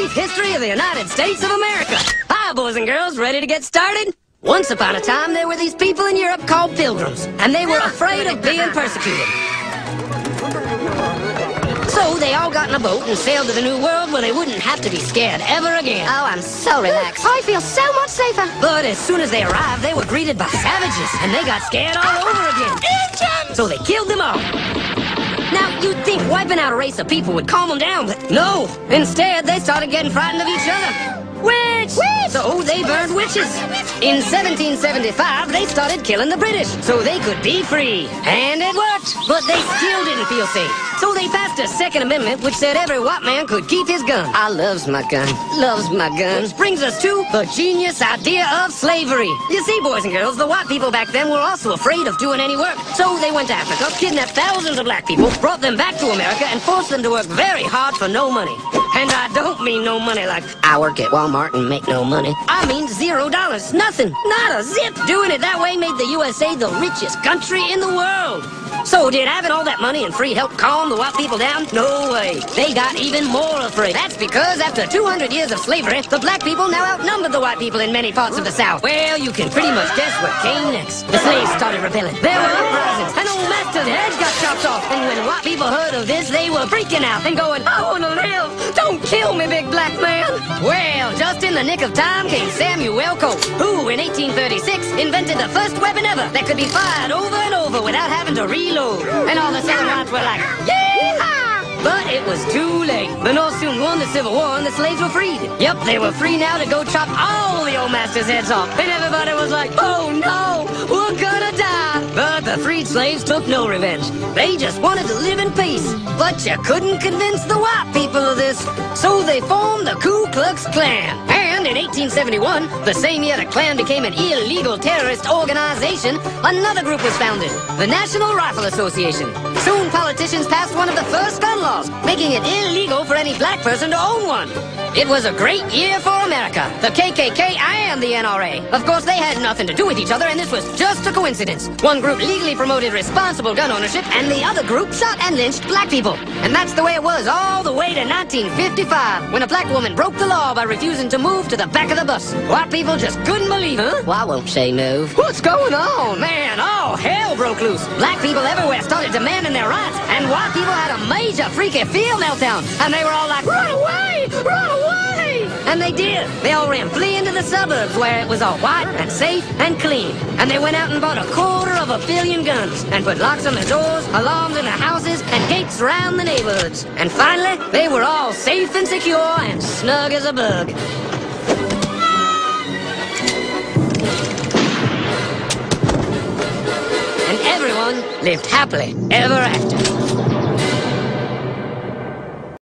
brief history of the United States of America. Hi, boys and girls, ready to get started? Once upon a time, there were these people in Europe called pilgrims, and they were afraid of being persecuted. So they all got in a boat and sailed to the New World where they wouldn't have to be scared ever again. Oh, I'm so relaxed. I feel so much safer. But as soon as they arrived, they were greeted by savages, and they got scared all over again. Indians! So they killed them all. Now, you'd think wiping out a race of people would calm them down, but no. Instead, they started getting frightened of each other. Witch! So they burned witches. In 1775, they started killing the British so they could be free. And it worked, but they still didn't feel safe. So they passed a Second Amendment which said every white man could keep his gun. I loves my gun. Loves my gun. Which brings us to the genius idea of slavery. You see, boys and girls, the white people back then were also afraid of doing any work. So they went to Africa, kidnapped thousands of black people, brought them back to America, and forced them to work very hard for no money. And I don't mean no money like I work at Walmart and make no money. I mean $0. Nothing. Not a zip. Doing it that way made the USA the richest country in the world. So did having all that money and free help calm the white people down? No way. They got even more afraid. That's because after 200 years of slavery, the black people now outnumbered the white people in many parts of the South. Well, you can pretty much guess what came next. The slaves started rebelling. There were uprisings, and old master's heads got chopped off. And when white people heard of this, they were freaking out and going, I want to live. Don't kill me, big black man. Well, just in the nick of time came Samuel Colt, who in 1836 invented the first weapon ever that could be fired over and over without having to reload. And all the Southern whites were like, yeah! But it was too late. The North soon won the Civil War and the slaves were freed. Yep, they were free now to go chop all the old master's heads off. And everybody was like, oh no, we're gonna die. But the freed slaves took no revenge. They just wanted to live in peace. But you couldn't convince the white people of this. So they formed the Ku Klux Klan. And in 1871, the same year the Klan became an illegal terrorist organization, another group was founded, the National Rifle Association. Soon politicians passed one of the first gun laws, making it illegal for any black person to own one. It was a great year for America, the KKK and the NRA. Of course, they had nothing to do with each other, and this was just a coincidence. One group legally promoted responsible gun ownership, and the other group shot and lynched black people. And that's the way it was all the way to 1955, when a black woman broke the law by refusing to move to the back of the bus. White people just couldn't believe it. Huh? Well, I won't say move. What's going on? Man, all hell broke loose. Black people everywhere started demanding their rights, and white people had a major freaky field meltdown. And they were all like, run away! Run away! And they did. They all ran fleeing to the suburbs where it was all white and safe and clean. And they went out and bought 250 million guns and put locks on the doors, alarms in the houses, and gates around the neighborhoods. And finally, they were all safe and secure and snug as a bug. And everyone lived happily ever after.